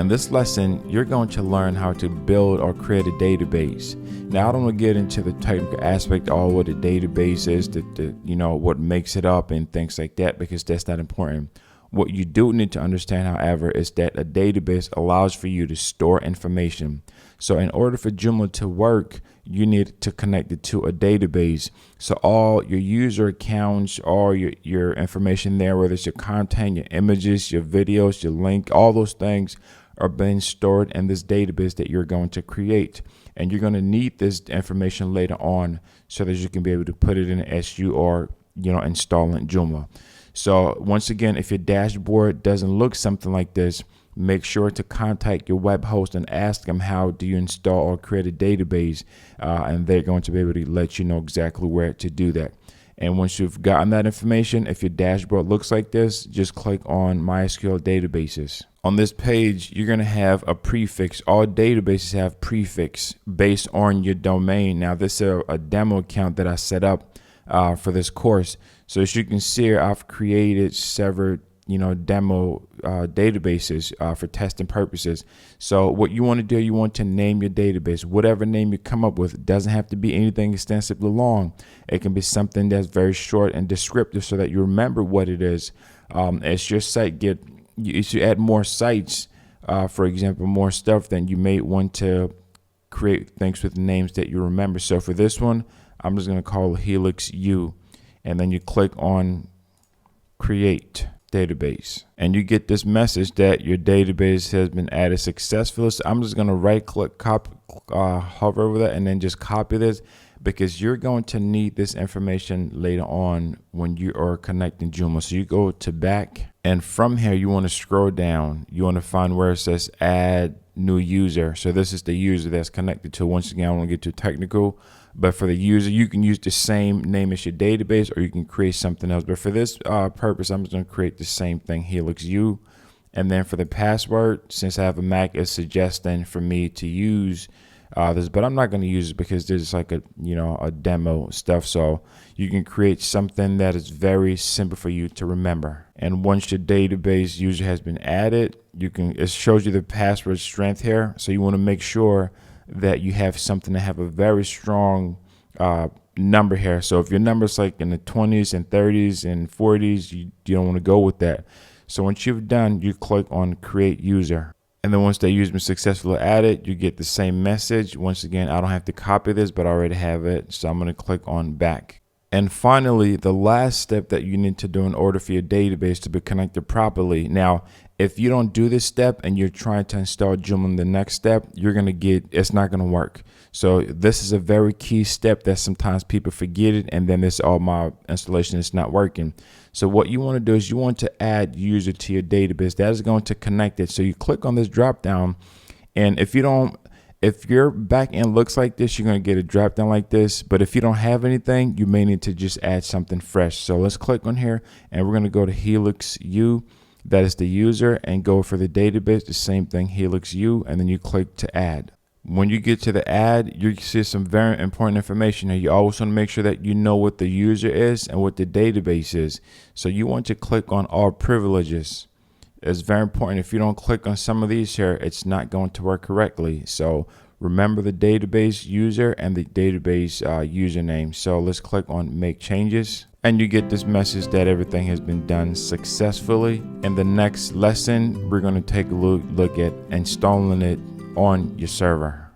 In this lesson, you're going to learn how to build or create a database. Now, I don't want to get into the technical aspect of what a database is, what makes it up and things like that, because that's not important. What you do need to understand, however, is that a database allows for you to store information. So in order for Joomla to work, you need to connect it to a database. So all your user accounts, all your information there, whether it's your content, your images, your videos, your link, all those things are being stored in this database that you're going to create. And you're going to need this information later on so that you can be able to put it in SU or install in Joomla. So once again, if your dashboard doesn't look something like this, make sure to contact your web host and ask them how do you install or create a database, and they're going to be able to let you know exactly where to do that. And once you've gotten that information, if your dashboard looks like this, just click on MySQL databases. On this page, you're going to have a prefix. All databases have prefix based on your domain. Now, this is a demo account that I set up for this course. So as you can see here, I've created several demo databases for testing purposes. So what you want to do, you want to name your database. Whatever name you come up with, it doesn't have to be anything extensively long. It can be something that's very short and descriptive so that you remember what it is. As your site as you add more sites, for example, more stuff, then you may want to create things with names that you remember. So for this one, I'm just going to call Helix U, and then you click on create database, and you get this message that your database has been added successfully. So I'm just going to right click, hover over that, and then just copy this, because you're going to need this information later on when you are connecting Joomla. So you go to back, and from here you want to scroll down. You want to find where it says add new user. So this is the user that's connected to. Once again, I won't get too technical, but for the user, you can use the same name as your database, or you can create something else. But for this purpose, I'm just going to create the same thing, Helix U. And then for the password, since I have a Mac, it's suggesting for me to use this, but I'm not going to use it because there's like a demo stuff. So you can create something that is very simple for you to remember. And once your database user has been added, it shows you the password strength here. So you want to make sure that you have something to have a very strong number here. So if your number's like in the 20s and 30s and 40s, you don't want to go with that. So once you've done, you click on create user. And then once that user is successfully added, you get the same message. Once again, I don't have to copy this, but I already have it. So I'm going to click on back. And finally, the last step that you need to do in order for your database to be connected properly. Now, if you don't do this step and you're trying to install Joomla in the next step, it's not going to work. So this is a very key step that sometimes people forget it, and then my installation is not working. So what you want to do is you want to add user to your database. That is going to connect it. So you click on this drop down, and if your back end looks like this, you're going to get a drop down like this. But if you don't have anything, you may need to just add something fresh. So let's click on here, and we're going to go to Helix U. That is the user, and go for the database, the same thing, Helix U, and then you click to add. When you get to the add, you see some very important information here. You always want to make sure that you know what the user is and what the database is. So you want to click on all privileges. It's very important. If you don't click on some of these here, it's not going to work correctly. So remember the database user and the database username. So let's click on make changes, and you get this message that everything has been done successfully. In the next lesson, we're going to take a look at installing it on your server.